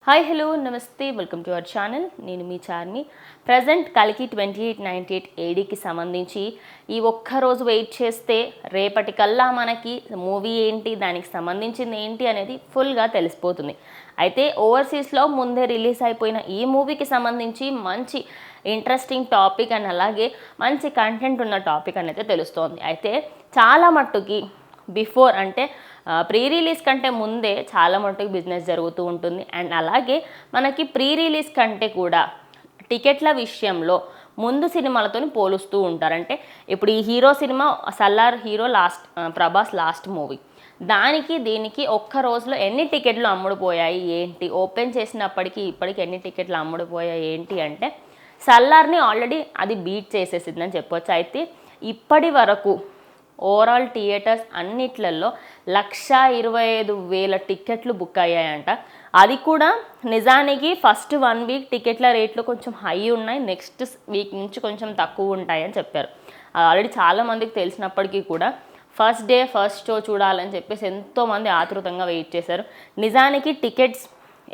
Hi hello నమస్తే welcome to our channel. నేను మీ Charmi. Present కలికి 2898 ఏడీకి సంబంధించి ఈ ఒక్కరోజు వెయిట్ చేస్తే రేపటికల్లా మనకి మూవీ ఏంటి, దానికి సంబంధించింది ఏంటి అనేది ఫుల్గా తెలిసిపోతుంది. అయితే ఓవర్సీస్లో ముందే రిలీజ్ అయిపోయిన ఈ మూవీకి సంబంధించి మంచి ఇంట్రెస్టింగ్ టాపిక్ అండ్ అలాగే మంచి కంటెంట్ ఉన్న టాపిక్ అనేది తెలుస్తోంది. అయితే చాలా మట్టుకి బిఫోర్ అంటే ప్రీ రిలీజ్ కంటే ముందే చాలా మటుకు బిజినెస్ జరుగుతూ ఉంటుంది. అండ్ అలాగే మనకి ప్రీ రిలీజ్ కంటే కూడా టికెట్ల విషయంలో ముందు సినిమాలతో పోలుస్తూ ఉంటారు. అంటే ఇప్పుడు ఈ hero cinema Salaar hero Prabhas last movie, దానికి దీనికి ఒక్క రోజులో ఎన్ని టికెట్లు అమ్ముడుపోయాయి ఏంటి, ఓపెన్ చేసినప్పటికీ ఇప్పటికి ఎన్ని టికెట్లు అమ్ముడుపోయాయి ఏంటి అంటే సల్లార్ని ఆల్రెడీ అది బీట్ చేసేసిందని చెప్పొచ్చు. అయితే ఇప్పటి వరకు ఓవరాల్ థియేటర్స్ అన్నిట్లలో 125,000 టికెట్లు బుక్ అయ్యాయంట. అది కూడా నిజానికి ఫస్ట్ 1 వీక్ టికెట్ల రేట్లు కొంచెం హై ఉన్నాయి, నెక్స్ట్ వీక్ నుంచి కొంచెం తక్కువ ఉంటాయని చెప్పారు. ఆల్రెడీ చాలామందికి తెలిసినప్పటికీ కూడా ఫస్ట్ డే ఫస్ట్ షో చూడాలని చెప్పేసి ఎంతోమంది ఆతృతంగా వెయిట్ చేశారు. నిజానికి టికెట్స్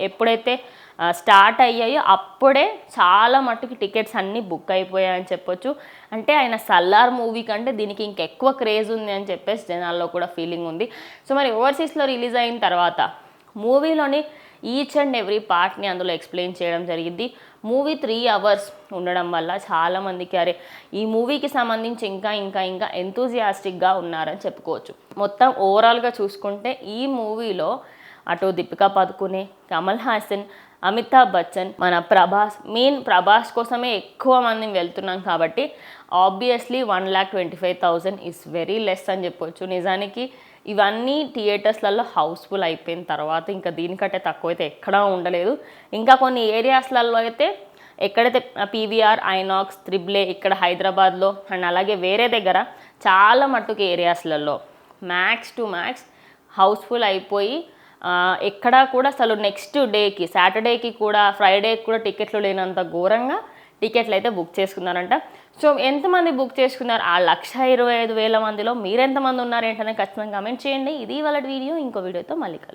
ఎప్పుడైతే స్టార్ట్ అయ్యాయో అప్పుడే చాలా మట్టుకు టికెట్స్ అన్నీ బుక్ అయిపోయాయని చెప్పొచ్చు. అంటే ఆయన సల్లార్ మూవీ కంటే దీనికి ఇంకెక్కువ క్రేజ్ ఉంది అని చెప్పేసి జనాల్లో కూడా ఫీలింగ్ ఉంది. సో మరి ఓవర్సీస్లో రిలీజ్ అయిన తర్వాత మూవీలోని ఈచ్ అండ్ ఎవ్రీ పార్ట్ని అందులో ఎక్స్ప్లెయిన్ చేయడం జరిగింది. మూవీ 3 అవర్స్ ఉండడం వల్ల చాలామందికి అరే ఈ మూవీకి సంబంధించి ఇంకా ఇంకా ఇంకా ఎంతూజియాస్టిక్గా ఉన్నారని చెప్పుకోవచ్చు. మొత్తం ఓవరాల్గా చూసుకుంటే ఈ మూవీలో అటు దీపికా పదుకునే, కమల్ హాసన్, అమితాబ్ బచ్చన్, మన ప్రభాస్ కోసమే ఎక్కువ మంది వెళ్తున్నాం కాబట్టి ఆబ్వియస్లీ 1,25,000 ఈజ్ వెరీ లెస్ అని చెప్పొచ్చు. నిజానికి ఇవన్నీ థియేటర్స్లలో హౌస్ఫుల్ అయిపోయిన తర్వాత ఇంకా దీనికంటే తక్కువ అయితే ఎక్కడా ఉండలేదు. ఇంకా కొన్ని ఏరియాస్లలో అయితే ఎక్కడైతే పీవీఆర్, ఐనాక్స్, త్రిబుల్ ఏ ఇక్కడ హైదరాబాద్లో అండ్ అలాగే వేరే దగ్గర చాలా మట్టుకు ఏరియాస్లలో మ్యాక్స్ టు మ్యాక్స్ హౌస్ఫుల్ అయిపోయి ఎక్కడా కూడా అసలు నెక్స్ట్ డేకి సాటర్డేకి కూడా ఫ్రైడేకి కూడా టికెట్లు లేనంత ఘోరంగా టికెట్లు అయితే బుక్ చేసుకున్నారంట. సో ఎంతమంది బుక్ చేసుకున్నారు ఆ 125,000 మందిలో మీరెంతమంది ఉన్నారేంటనే ఖచ్చితంగా కామెంట్ చేయండి. ఇది వాళ్ళ వీడియో, ఇంకో వీడియోతో మళ్ళీ కలుస్తాం.